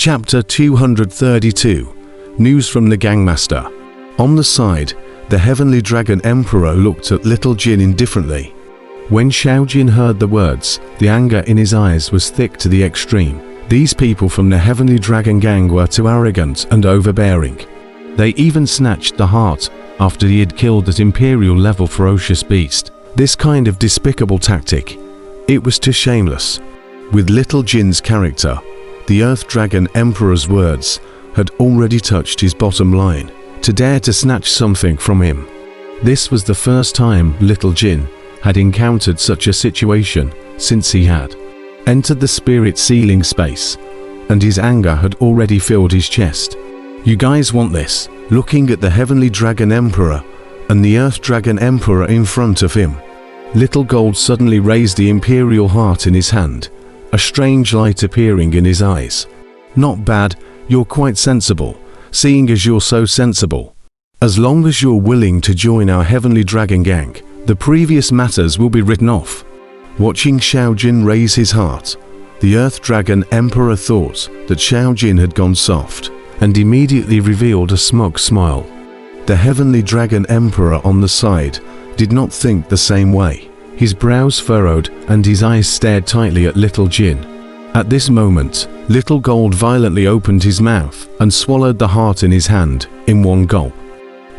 Chapter 232. News from the Gangmaster. On the side, the Heavenly Dragon Emperor looked at Little Jin indifferently. When Xiao Jin heard the words, the anger in his eyes was thick to the extreme. These people from the Heavenly Dragon Gang were too arrogant and overbearing. They even snatched the heart after he had killed that Imperial-level ferocious beast. This kind of despicable tactic, it was too shameless. With Little Jin's character, the Earth Dragon Emperor's words had already touched his bottom line. To dare to snatch something from him. This was the first time Little Jin had encountered such a situation since he had entered the spirit ceiling space, and his anger had already filled his chest. You guys want this? Looking at the Heavenly Dragon Emperor and the Earth Dragon Emperor in front of him, Little Gold suddenly raised the Imperial heart in his hand, a strange light appearing in his eyes. Not bad, you're quite sensible, seeing as you're so sensible. As long as you're willing to join our Heavenly Dragon Gang, the previous matters will be written off. Watching Xiao Jin raise his heart, the Earth Dragon Emperor thought that Xiao Jin had gone soft, and immediately revealed a smug smile. The Heavenly Dragon Emperor on the side did not think the same way. His brows furrowed and his eyes stared tightly at Little Jin. At this moment, Little Gold violently opened his mouth and swallowed the heart in his hand in one gulp.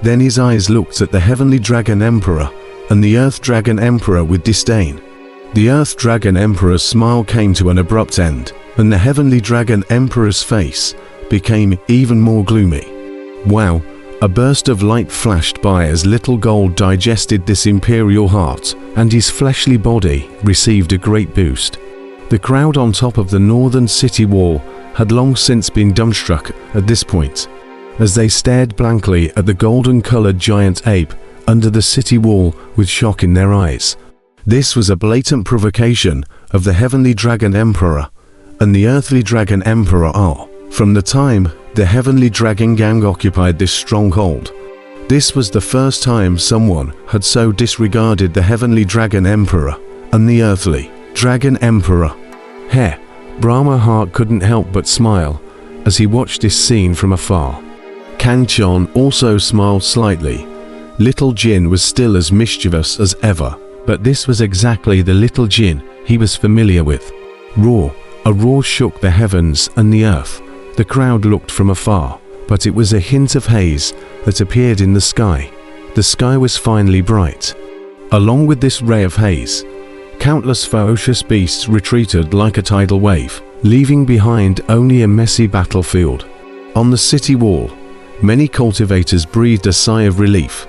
Then his eyes looked at the Heavenly Dragon Emperor and the Earth Dragon Emperor with disdain. The Earth Dragon Emperor's smile came to an abrupt end, and the Heavenly Dragon Emperor's face became even more gloomy. Wow! A burst of light flashed by as Little Gold digested this Imperial heart, and his fleshly body received a great boost. The crowd on top of the northern city wall had long since been dumbstruck at this point, as they stared blankly at the golden-colored giant ape under the city wall with shock in their eyes. This was a blatant provocation of the Heavenly Dragon Emperor and the Earthly Dragon Emperor are. From the time the Heavenly Dragon Gang occupied this stronghold, this was the first time someone had so disregarded the Heavenly Dragon Emperor and the Earthly Dragon Emperor. Brahma Heart couldn't help but smile as he watched this scene from afar. Kangchon also smiled slightly. Little Jin was still as mischievous as ever, but this was exactly the Little Jin he was familiar with. A roar shook the heavens and the earth. The crowd looked from afar, but it was a hint of haze that appeared in the sky. The sky was finally bright. Along with this ray of haze, countless ferocious beasts retreated like a tidal wave, leaving behind only a messy battlefield. On the city wall, many cultivators breathed a sigh of relief.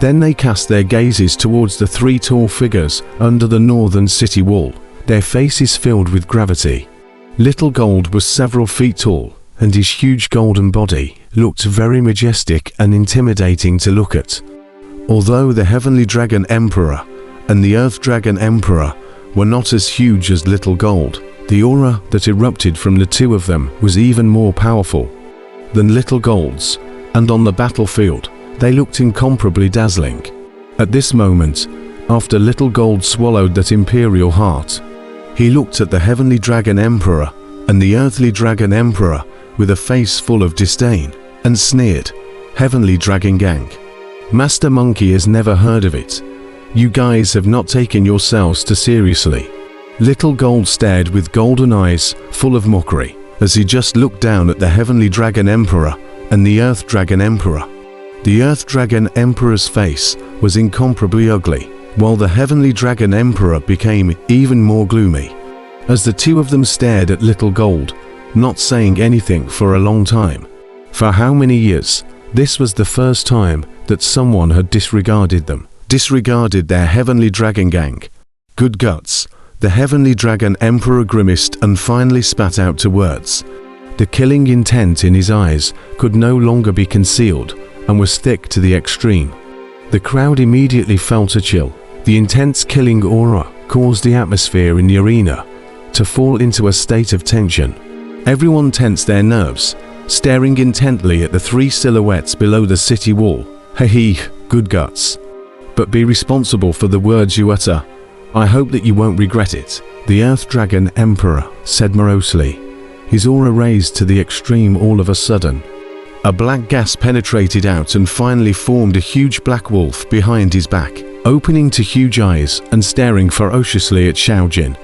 Then they cast their gazes towards the three tall figures under the northern city wall, their faces filled with gravity. Little Gold was several feet tall, and his huge golden body looked very majestic and intimidating to look at. Although the Heavenly Dragon Emperor and the Earth Dragon Emperor were not as huge as Little Gold, the aura that erupted from the two of them was even more powerful than Little Gold's, and on the battlefield, they looked incomparably dazzling. At this moment, after Little Gold swallowed that Imperial heart, he looked at the Heavenly Dragon Emperor and the Earthly Dragon Emperor with a face full of disdain, and sneered, "Heavenly Dragon Gang. Master Monkey has never heard of it. You guys have not taken yourselves too seriously." Little Gold stared with golden eyes full of mockery, as he just looked down at the Heavenly Dragon Emperor and the Earth Dragon Emperor. The Earth Dragon Emperor's face was incomparably ugly, while the Heavenly Dragon Emperor became even more gloomy. As the two of them stared at Little Gold, not saying anything for a long time. For how many years? This was the first time that someone had disregarded them, disregarded their Heavenly Dragon Gang. Good guts. The Heavenly Dragon Emperor grimaced and finally spat out two words. The killing intent in his eyes could no longer be concealed and was thick to the extreme. The crowd immediately felt a chill. The intense killing aura caused the atmosphere in the arena to fall into a state of tension. Everyone tensed their nerves, staring intently at the three silhouettes below the city wall. Good guts. But be responsible for the words you utter. I hope that you won't regret it, the Earth Dragon Emperor said morosely. his aura raised to the extreme all of a sudden. A black gas penetrated out and finally formed a huge black wolf behind his back, opening to huge eyes and staring ferociously at Xiaojin.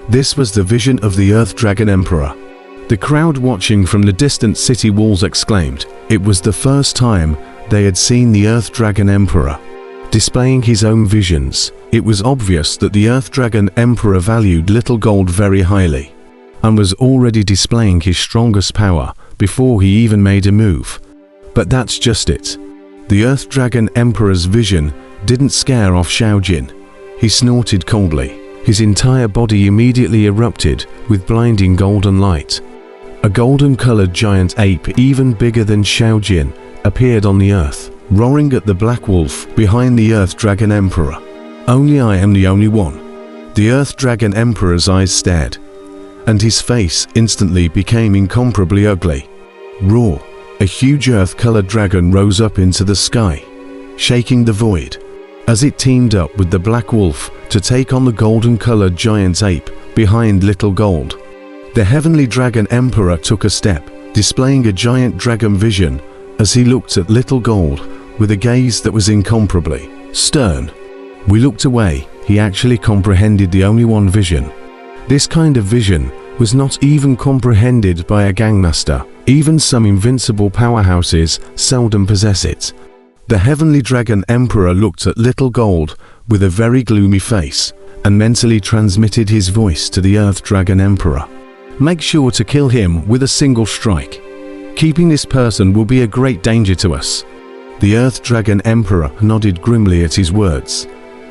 This was the vision of the Earth Dragon Emperor. The crowd watching from the distant city walls exclaimed. It was the first time they had seen the Earth Dragon Emperor displaying his own visions. It was obvious that the Earth Dragon Emperor valued Little Gold very highly, and was already displaying his strongest power before he even made a move. But that's just it. The Earth Dragon Emperor's vision didn't scare off Xiaojin. He snorted coldly. His entire body immediately erupted with blinding golden light. A golden-colored giant ape even bigger than Xiaojin appeared on the earth, roaring at the black wolf behind the Earth Dragon Emperor. Only I am the only one. The Earth Dragon Emperor's eyes stared, and his face instantly became incomparably ugly. Roar! A huge earth-colored dragon rose up into the sky, shaking the void, as it teamed up with the black wolf to take on the golden-colored giant ape behind Little Gold. The Heavenly Dragon Emperor took a step, displaying a giant dragon vision as he looked at Little Gold with a gaze that was incomparably stern. We looked away. He actually comprehended the only one vision. This kind of vision was not even comprehended by a Gangmaster. Even some invincible powerhouses seldom possess it. The Heavenly Dragon Emperor looked at Little Gold with a very gloomy face, and mentally transmitted his voice to the Earth Dragon Emperor. Make sure to kill him with a single strike. Keeping this person will be a great danger to us. The Earth Dragon Emperor nodded grimly at his words.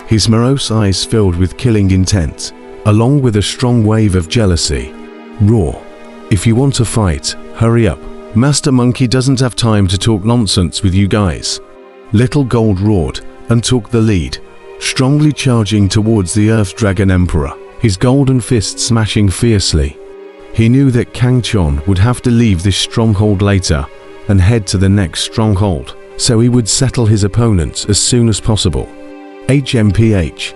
His morose eyes filled with killing intent, along with a strong wave of jealousy. Roar! If you want to fight, hurry up. Master Monkey doesn't have time to talk nonsense with you guys. Little Gold roared and took the lead, strongly charging towards the Earth Dragon Emperor, his golden fist smashing fiercely. He knew that Kangchon would have to leave this stronghold later and head to the next stronghold, so he would settle his opponents as soon as possible. HMPH.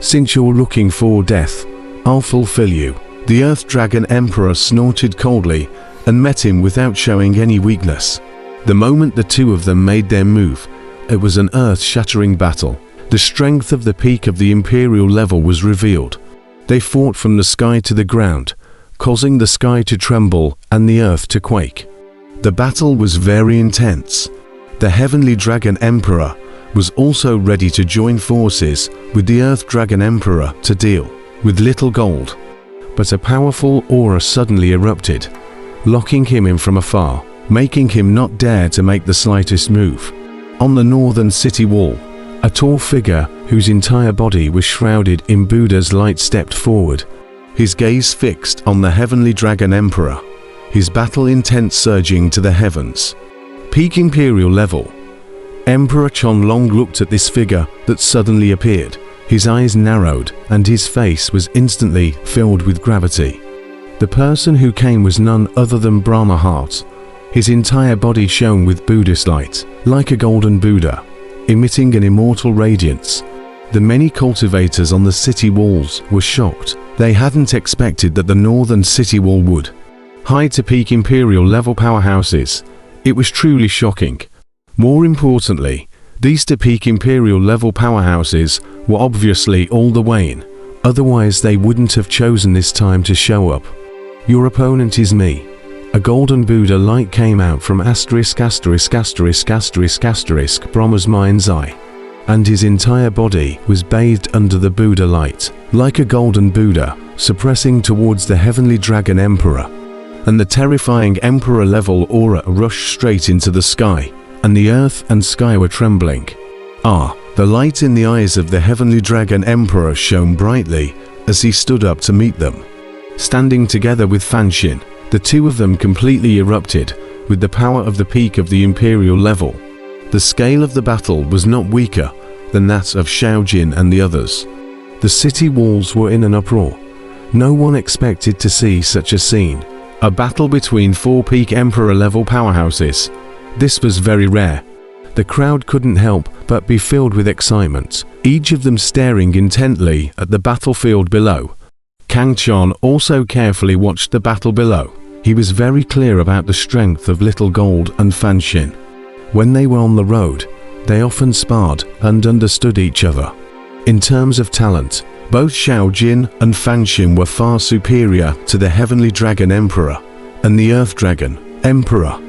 Since you're looking for death, I'll fulfill you. The Earth Dragon Emperor snorted coldly and met him without showing any weakness. The moment the two of them made their move, it was an earth-shattering battle. The strength of the peak of the Imperial level was revealed. They fought from the sky to the ground, causing the sky to tremble and the earth to quake. The battle was very intense. The Heavenly Dragon Emperor was also ready to join forces with the Earth Dragon Emperor to deal with Little Gold. But a powerful aura suddenly erupted, locking him in from afar, making him not dare to make the slightest move. On the northern city wall, a tall figure whose entire body was shrouded in Buddha's light stepped forward, his gaze fixed on the Heavenly Dragon Emperor, his battle intent surging to the heavens. Peak Imperial level. Emperor Chonlong looked at this figure that suddenly appeared. His eyes narrowed and his face was instantly filled with gravity. The person who came was none other than Brahma Heart. His entire body shone with Buddhist light, like a golden Buddha, emitting an immortal radiance. The many cultivators on the city walls were shocked. They hadn't expected that the northern city wall would hide to peak Imperial level powerhouses. It was truly shocking. More importantly, these to peak Imperial level powerhouses were obviously all the way in, otherwise they wouldn't have chosen this time to show up. Your opponent is me. A golden Buddha light came out from Brahma's mind's eye, and his entire body was bathed under the Buddha light, like a golden Buddha, suppressing towards the Heavenly Dragon Emperor. And the terrifying Emperor level aura rushed straight into the sky, and the earth and sky were trembling. The light in the eyes of the Heavenly Dragon Emperor shone brightly as he stood up to meet them. Standing together with Fanshin, the two of them completely erupted with the power of the peak of the Imperial level. The scale of the battle was not weaker than that of Xiaojin and the others. The city walls were in an uproar. No one expected to see such a scene. A battle between four peak Emperor level powerhouses. This was very rare. The crowd couldn't help but be filled with excitement, each of them staring intently at the battlefield below. Kangchon also carefully watched the battle below. He was very clear about the strength of Little Gold and Fanxin. When they were on the road, they often sparred and understood each other. In terms of talent, both Xiaojin and Fanxin were far superior to the Heavenly Dragon Emperor and the Earth Dragon Emperor.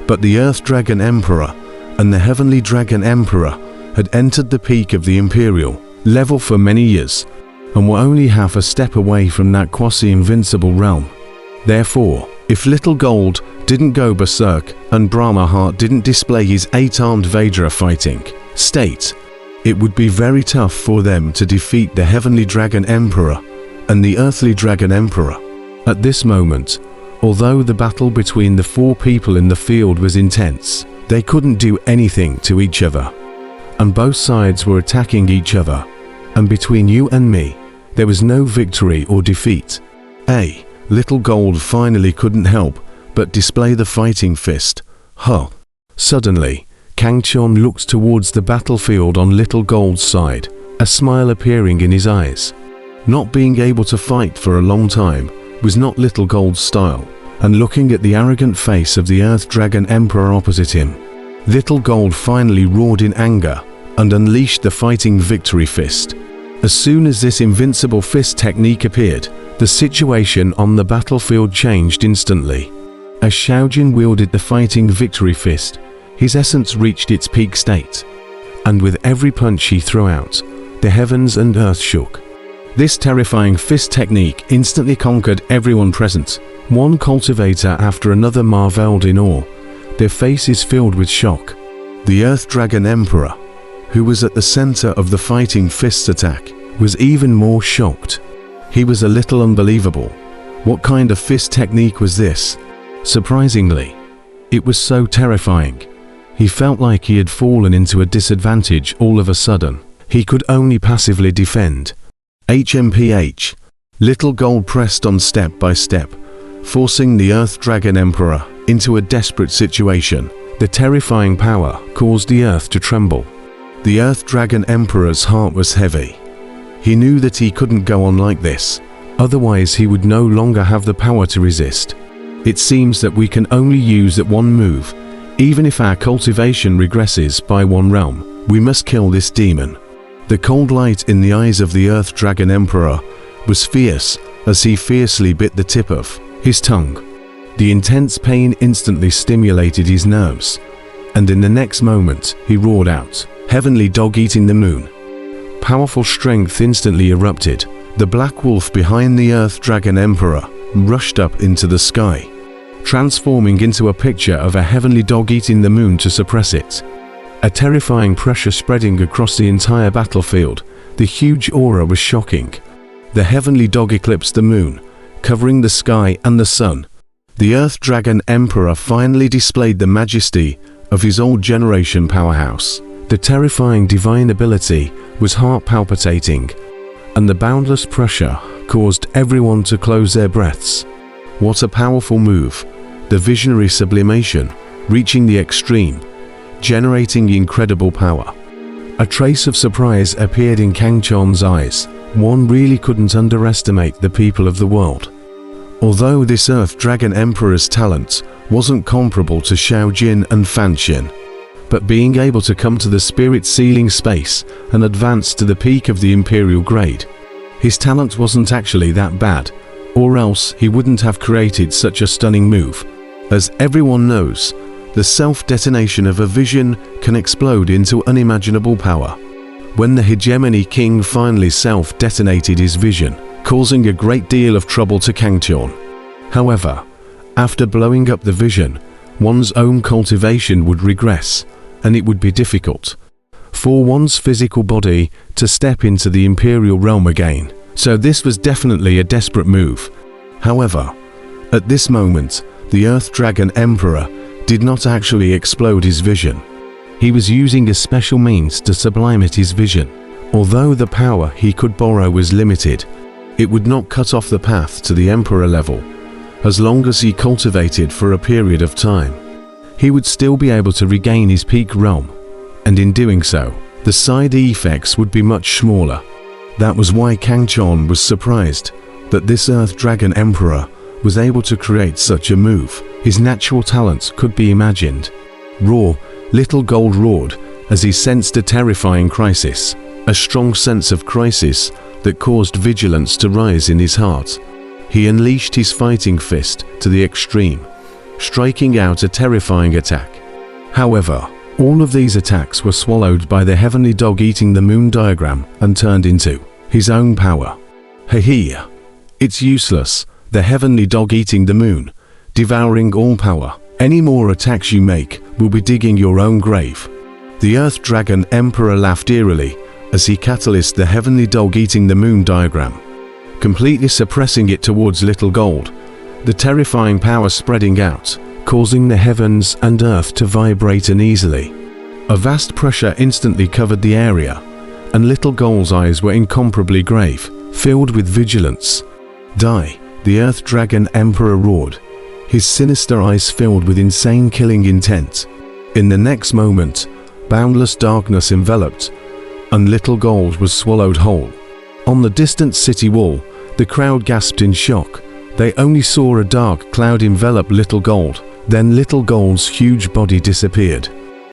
But the Earth Dragon Emperor and the Heavenly Dragon Emperor had entered the peak of the Imperial level for many years, and were only half a step away from that quasi-invincible realm. Therefore, if Little Gold didn't go berserk and Brahma Heart didn't display his 8-armed Vajra fighting state, it would be very tough for them to defeat the Heavenly Dragon Emperor and the Earthly Dragon Emperor. At this moment, although the battle between the 4 people in the field was intense, they couldn't do anything to each other, and both sides were attacking each other, and between you and me, there was no victory or defeat. Little Gold finally couldn't help but display the fighting fist. Suddenly, Kangchon looked towards the battlefield on Little Gold's side, a smile appearing in his eyes. Not being able to fight for a long time was not Little Gold's style, and looking at the arrogant face of the Earth Dragon Emperor opposite him, Little Gold finally roared in anger and unleashed the fighting victory fist. As soon as this invincible fist technique appeared, the situation on the battlefield changed instantly. As Xiaojin wielded the fighting victory fist, his essence reached its peak state, and with every punch he threw out, the heavens and earth shook. This terrifying fist technique instantly conquered everyone present. One cultivator after another marveled in awe, their faces filled with shock. The Earth Dragon Emperor, who was at the center of the fighting fist attack, was even more shocked. He was a little unbelievable. What kind of fist technique was this? Surprisingly, it was so terrifying. He felt like he had fallen into a disadvantage all of a sudden. He could only passively defend. HMPH. Little Gold pressed on step by step, forcing the Earth Dragon Emperor into a desperate situation. The terrifying power caused the earth to tremble. The Earth Dragon Emperor's heart was heavy. He knew that he couldn't go on like this, otherwise he would no longer have the power to resist. It seems that we can only use that one move. Even if our cultivation regresses by 1 realm, we must kill this demon. The cold light in the eyes of the Earth Dragon Emperor was fierce as he fiercely bit the tip of his tongue. The intense pain instantly stimulated his nerves, and in the next moment he roared out, "Heavenly dog eating the moon." Powerful strength instantly erupted. The black wolf behind the Earth Dragon Emperor rushed up into the sky, transforming into a picture of a heavenly dog eating the moon to suppress it. A terrifying pressure spreading across the entire battlefield. The huge aura was shocking. The heavenly dog eclipsed the moon, covering the sky and the sun. The Earth Dragon Emperor finally displayed the majesty of his old generation powerhouse. The terrifying divine ability was heart-palpitating, and the boundless pressure caused everyone to close their breaths. What a powerful move! The visionary sublimation, reaching the extreme, generating incredible power. A trace of surprise appeared in Kangchon's eyes. One really couldn't underestimate the people of the world. Although this Earth Dragon Emperor's talent wasn't comparable to Xiaojin and Fanxin, but being able to come to the spirit ceiling space and advance to the peak of the Imperial grade, his talent wasn't actually that bad, or else he wouldn't have created such a stunning move. As everyone knows, the self-detonation of a vision can explode into unimaginable power. When the Hegemony King finally self-detonated his vision, causing a great deal of trouble to Kangchon. However, after blowing up the vision, one's own cultivation would regress, and it would be difficult for one's physical body to step into the Imperial realm again. So this was definitely a desperate move. However, at this moment, the Earth Dragon Emperor did not actually explode his vision. He was using a special means to sublimate his vision. Although the power he could borrow was limited, it would not cut off the path to the Emperor level. As long as he cultivated for a period of time, he would still be able to regain his peak realm, and in doing so, the side effects would be much smaller. That was why Kangchon was surprised that this Earth Dragon Emperor was able to create such a move. His natural talents could be imagined. Roar, Little Gold roared as he sensed a terrifying crisis, a strong sense of crisis that caused vigilance to rise in his heart. He unleashed his fighting fist to the extreme, striking out a terrifying attack. However, all of these attacks were swallowed by the heavenly dog eating the moon diagram and turned into his own power. Hee, it's useless, the heavenly dog eating the moon, devouring all power. Any more attacks you make will be digging your own grave. The Earth Dragon Emperor laughed eerily as he catalyzed the heavenly dog eating the moon diagram, completely suppressing it towards Little Gold, the terrifying power spreading out, causing the heavens and earth to vibrate uneasily. A vast pressure instantly covered the area, and Little Gold's eyes were incomparably grave, filled with vigilance. Die, the Earth Dragon Emperor roared, his sinister eyes filled with insane killing intent. In the next moment, boundless darkness enveloped, and Little Gold was swallowed whole. On the distant city wall, the crowd gasped in shock. They only saw a dark cloud envelop Little Gold, then Little Gold's huge body disappeared.